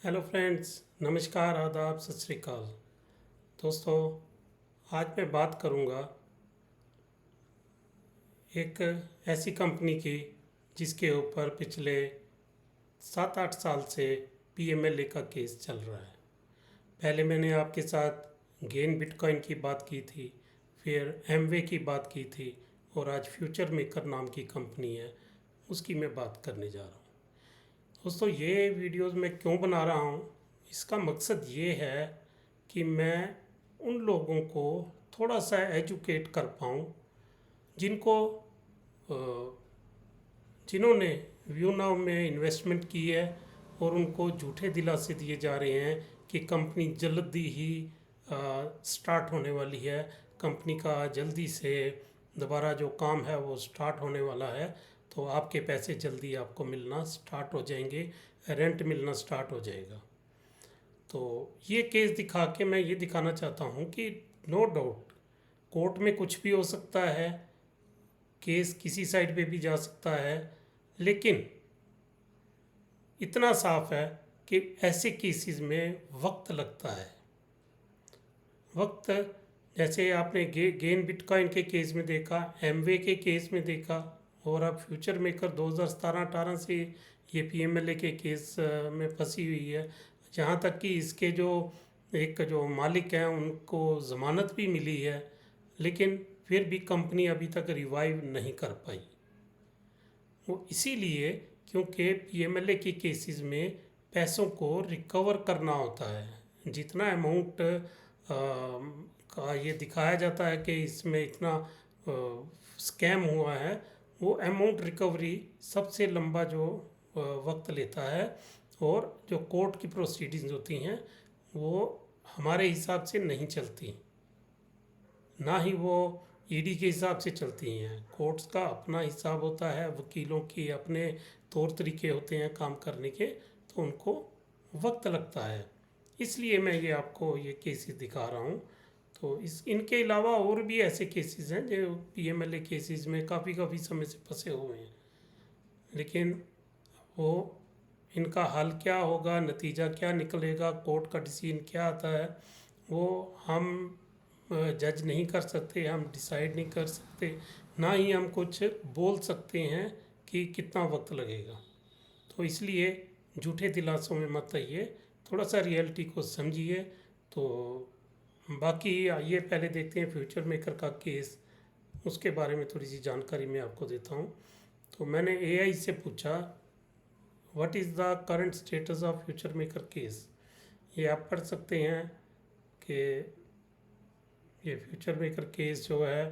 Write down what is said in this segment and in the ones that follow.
Hello friends, नमस्कार, आदाब, सत श्री अकाल। दोस्तों, आज मैं बात करूंगा एक ऐसी कंपनी की जिसके ऊपर पिछले 7-8 साल से पीएमएलए का केस चल रहा है। पहले मैंने आपके साथ गेन बिटकॉइन की बात की थी, फिर एमवे की बात की थी और आज फ्यूचर मेकर नाम की कंपनी है, उसकी मैं बात करने जा रहा हूँ। दोस्तों, ये वीडियोस मैं क्यों बना रहा हूँ, इसका मकसद ये है कि मैं उन लोगों को थोड़ा सा एजुकेट कर पाऊँ जिनको जिन्होंने व्यू नाउ में इन्वेस्टमेंट की है और उनको झूठे दिलासे दिए जा रहे हैं कि कंपनी जल्दी ही स्टार्ट होने वाली है, कंपनी का जल्दी से दोबारा जो काम है वो स्टार्ट होने वाला है, तो आपके पैसे जल्दी आपको मिलना स्टार्ट हो जाएंगे, रेंट मिलना स्टार्ट हो जाएगा। तो ये केस दिखा के मैं ये दिखाना चाहता हूँ कि नो डाउट कोर्ट में कुछ भी हो सकता है, केस किसी साइड पे भी जा सकता है, लेकिन इतना साफ है कि ऐसे केसेस में वक्त लगता है। वक्त जैसे आपने गेन बिटकॉइन के केस में देखा, एमवे के केस में देखा, और अब फ्यूचर मेकर 2017-18 से ये पीएमएलए के केस में फंसी हुई है, जहाँ तक कि इसके जो मालिक हैं उनको ज़मानत भी मिली है, लेकिन फिर भी कंपनी अभी तक रिवाइव नहीं कर पाई। वो इसीलिए क्योंकि पीएमएलए के केसेस में पैसों को रिकवर करना होता है। जितना अमाउंट का ये दिखाया जाता है कि इसमें इतना स्कैम हुआ है, वो अमाउंट रिकवरी सबसे लंबा जो वक्त लेता है, और जो कोर्ट की प्रोसीडिंग्स होती हैं वो हमारे हिसाब से नहीं चलती, ना ही वो ईडी के हिसाब से चलती हैं। कोर्ट्स का अपना हिसाब होता है, वकीलों की अपने तौर तरीके होते हैं काम करने के, तो उनको वक्त लगता है। इसलिए मैं ये आपको ये केसेस दिखा रहा हूँ। तो इनके अलावा और भी ऐसे केसेस हैं जो पीएमएलए केसेस में काफ़ी समय से फंसे हुए हैं, लेकिन वो इनका हल क्या होगा, नतीजा क्या निकलेगा, कोर्ट का डिसीजन क्या आता है, वो हम जज नहीं कर सकते, हम डिसाइड नहीं कर सकते, ना ही हम कुछ बोल सकते हैं कि कितना वक्त लगेगा। तो इसलिए झूठे दिलासों में मत आइए, थोड़ा सा रियलिटी को समझिए। तो बाकी आइए पहले देखते हैं फ्यूचर मेकर का केस, उसके बारे में थोड़ी सी जानकारी मैं आपको देता हूँ। तो मैंने एआई से पूछा, what is the current status of future maker case. ये आप पढ़ सकते हैं कि ये फ्यूचर मेकर केस जो है,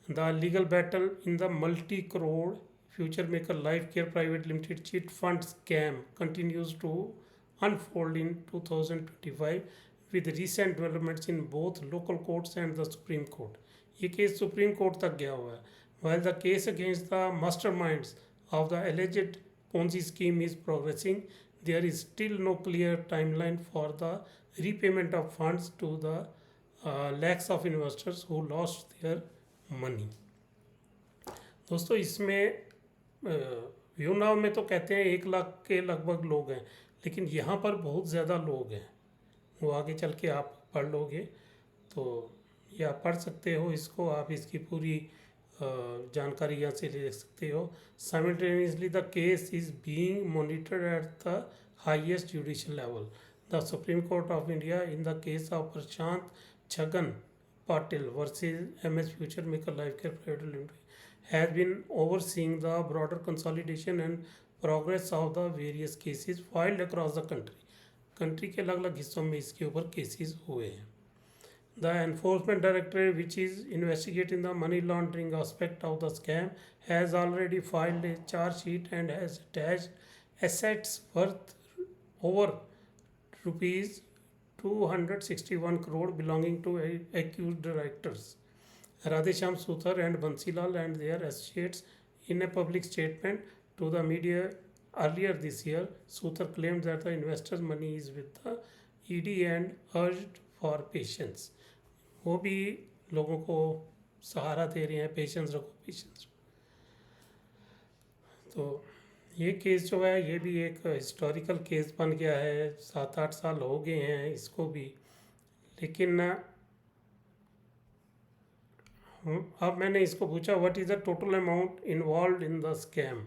the legal battle in the multi crore future maker life care private limited chit fund scam continues to unfold in 2025 with recent developments in both local courts and the Supreme Court. ये case supreme court तक गया हुआ है। While the case against the masterminds of the alleged Ponzi scheme is progressing, there is still no clear timeline for the repayment of funds to the lakhs of investors who lost their money. दोस्तों, इसमें view now में तो कहते हैं 1 लाख के लगभग लोग हैं, लेकिन यहाँ पर बहुत ज़्यादा लोग हैं, वो आगे चल के आप पढ़ लोगे। तो ये आप पढ़ सकते हो इसको, आप इसकी पूरी जानकारी यहाँ से ले सकते हो। Simultaneously the case is being monitored at the highest judicial level. The supreme court of India in the case of Prashant Chhagan Patil versus MS future maker life care private limited has been overseeing the broader consolidation and progress of the various cases filed across the country. Country के अलग अलग हिस्सों में इसके ऊपर cases हुए हैं। The enforcement directorate which is investigating the money laundering aspect of the scam has already filed a charge sheet and has attached assets worth over rupees 261 crore belonging to accused directors Radheshyam Suthar and Bansilal and their associates. In a public statement to the media earlier this year, Suthar claimed that the investors' money is with the ED and urged for patience. वो भी लोगों को सहारा दे रहे हैं, patience रखो, patience रखो। तो ये केस जो है ये भी एक हिस्टोरिकल केस बन गया है, 7-8 साल हो गए हैं इसको भी। लेकिन अब मैंने इसको पूछा what is the total amount involve in the scam.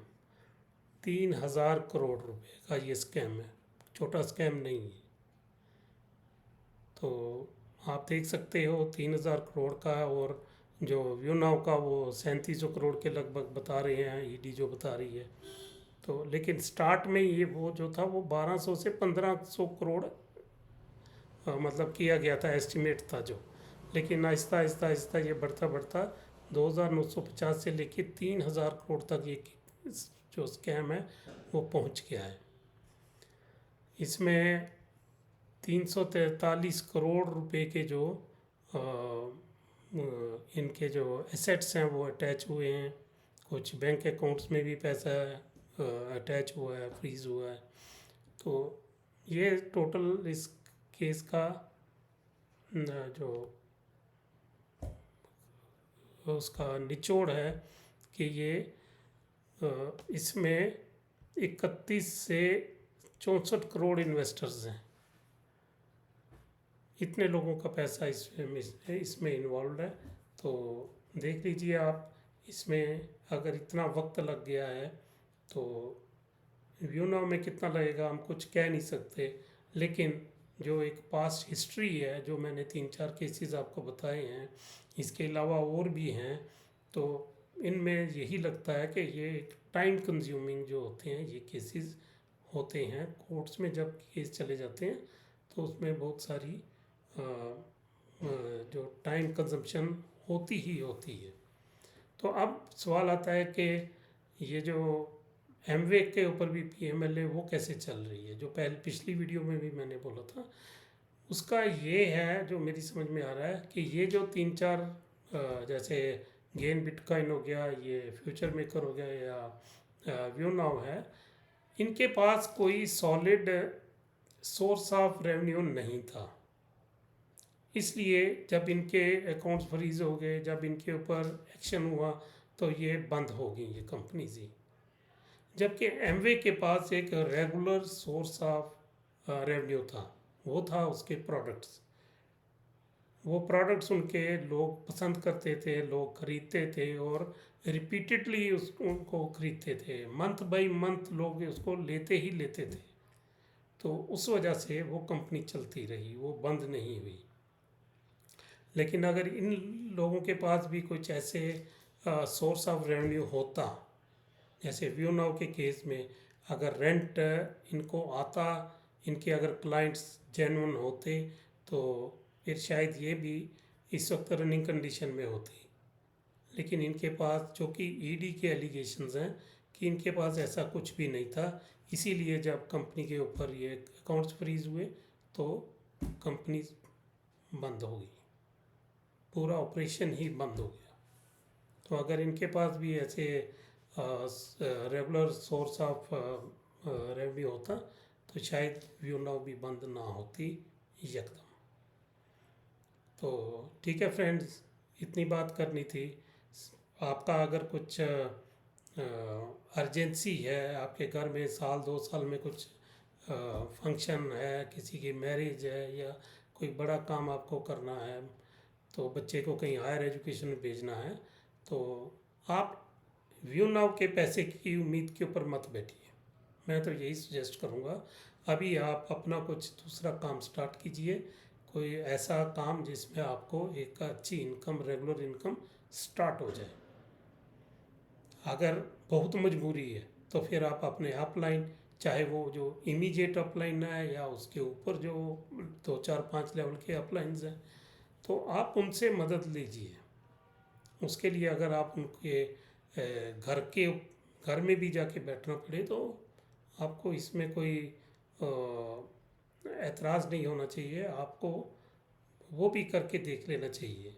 3,000 crore रुपए का ये स्कैम है, छोटा स्कैम नहीं है। तो आप देख सकते हो 3,000 करोड़ का, और जो व्यू नाउ का वो 3700 करोड़ के लगभग बता रहे हैं, ईडी जो बता रही है। तो लेकिन स्टार्ट में ये वो जो था वो 1200 से 1500 करोड़ मतलब किया गया था, एस्टिमेट था जो। लेकिन आहिस्ता आहिस्ता आहिस्ता ये बढ़ता बढ़ता 2,950 से लेके 3,000 करोड़ तक ये जो स्कैम है वो पहुंच गया है। इसमें 343 करोड़ रुपए के जो इनके जो एसेट्स हैं वो अटैच हुए हैं। कुछ बैंक अकाउंट्स में भी पैसा अटैच हुआ है, फ्रीज हुआ है। तो ये टोटल इस केस का जो उसका निचोड़ है कि ये इसमें 31 से 64 करोड़ इन्वेस्टर्स हैं। इतने लोगों का पैसा इसमें इन्वॉल्व है। तो देख लीजिए आप, इसमें अगर इतना वक्त लग गया है तो व्यू नाउ में कितना लगेगा हम कुछ कह नहीं सकते। लेकिन जो एक पास्ट हिस्ट्री है, जो मैंने 3-4 केसेस आपको बताए हैं, इसके अलावा और भी हैं, तो इनमें यही लगता है कि ये एक टाइम कंज्यूमिंग जो होते हैं ये केसेस होते हैं। कोर्ट्स में जब केस चले जाते हैं तो उसमें बहुत सारी जो टाइम कंजम्पशन होती ही होती है। तो अब सवाल आता है कि ये जो एमवे के ऊपर भी पीएमएलए वो कैसे चल रही है, जो पहले पिछली वीडियो में भी मैंने बोला था। उसका ये है जो मेरी समझ में आ रहा है कि ये जो 3-4 जैसे गेन बिटकॉइन हो गया, ये फ्यूचर मेकर हो गया, या व्यू नाउ है, इनके पास कोई सॉलिड सोर्स ऑफ रेवेन्यू नहीं था। इसलिए जब इनके अकाउंट्स फ्रीज हो गए, जब इनके ऊपर एक्शन हुआ, तो ये बंद हो गई ये कंपनीज ही। जबकि एमवे के पास एक रेगुलर सोर्स ऑफ रेवेन्यू था, वो था उसके प्रोडक्ट्स। वो प्रोडक्ट्स उनके लोग पसंद करते थे, लोग खरीदते थे और रिपीटेडली उनको खरीदते थे। मंथ बाय मंथ लोग उसको लेते ही लेते थे। तो उस वजह से वो कंपनी चलती रही, वो बंद नहीं हुई। लेकिन अगर इन लोगों के पास भी कुछ ऐसे सोर्स ऑफ रेवेन्यू होता, जैसे व्यू नाउ के केस में अगर रेंट इनको आता, इनके अगर क्लाइंट्स जेन्युइन होते, तो फिर शायद ये भी इस वक्त रनिंग कंडीशन में होती। लेकिन इनके पास, जो कि ईडी के एलिगेशंस हैं कि इनके पास ऐसा कुछ भी नहीं था, इसीलिए जब कंपनी के ऊपर ये अकाउंट्स फ्रीज हुए तो कंपनी बंद हो गई, पूरा ऑपरेशन ही बंद हो गया। तो अगर इनके पास भी ऐसे रेगुलर सोर्स ऑफ रेवेन्यू होता तो शायद व्यू नाउ भी बंद ना होती एकदम। तो ठीक है फ्रेंड्स, इतनी बात करनी थी। आपका अगर कुछ अर्जेंसी है, आपके घर में 1-2 साल में कुछ फंक्शन है, किसी की मैरिज है, या कोई बड़ा काम आपको करना है, तो बच्चे को कहीं हायर एजुकेशन में भेजना है, तो आप व्यू नाउ के पैसे की उम्मीद के ऊपर मत बैठिए। मैं तो यही सजेस्ट करूँगा, अभी आप अपना कुछ दूसरा काम स्टार्ट कीजिए, कोई ऐसा काम जिसमें आपको एक अच्छी इनकम, रेगुलर इनकम स्टार्ट हो जाए। अगर बहुत मजबूरी है तो फिर आप अपने अपलाइन, चाहे वो जो इमीडिएट अपलाइन है या उसके ऊपर जो 2-4-5 लेवल के अपलाइंस हैं, तो आप उनसे मदद लीजिए। उसके लिए अगर आप उनके घर में भी जाके बैठना पड़े तो आपको इसमें कोई एतराज़ नहीं होना चाहिए, आपको वो भी करके देख लेना चाहिए।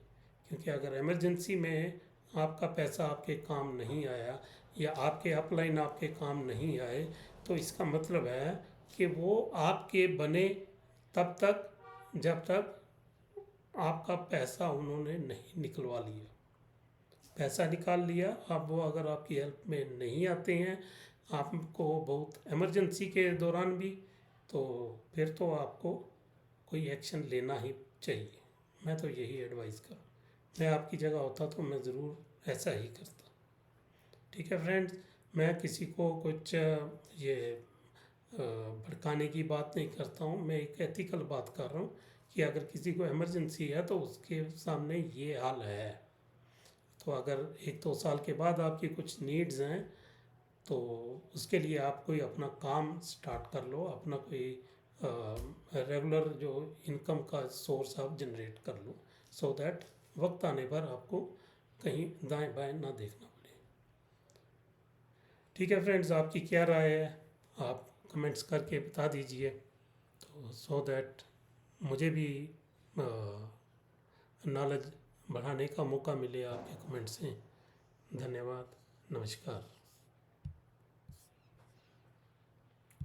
क्योंकि अगर इमरजेंसी में आपका पैसा आपके काम नहीं आया, या आपके अपलाइन आपके काम नहीं आए, तो इसका मतलब है कि वो आपके बने तब तक जब तक आपका पैसा उन्होंने नहीं निकलवा लिया। पैसा निकाल लिया, अब वो अगर आपकी हेल्प में नहीं आते हैं, आपको बहुत इमरजेंसी के दौरान भी, तो फिर तो आपको कोई एक्शन लेना ही चाहिए। मैं तो यही एडवाइस करूँ, मैं आपकी जगह होता तो मैं ज़रूर ऐसा ही करता। ठीक है फ्रेंड्स, मैं किसी को कुछ ये भड़काने की बात नहीं करता हूँ, मैं एक एथिकल बात कर रहा हूँ कि अगर किसी को इमरजेंसी है तो उसके सामने ये हाल है। तो अगर 1-2 साल के बाद आपकी कुछ नीड्स हैं तो उसके लिए आप कोई अपना काम स्टार्ट कर लो, अपना कोई रेगुलर जो इनकम का सोर्स आप जनरेट कर लो, सो दैट वक्त आने पर आपको कहीं दाएं बाएं ना देखना पड़े। ठीक है फ्रेंड्स, आपकी क्या राय है आप कमेंट्स करके बता दीजिए, तो सो दैट मुझे भी नॉलेज बढ़ाने का मौका मिले आपके कमेंट से। धन्यवाद, नमस्कार।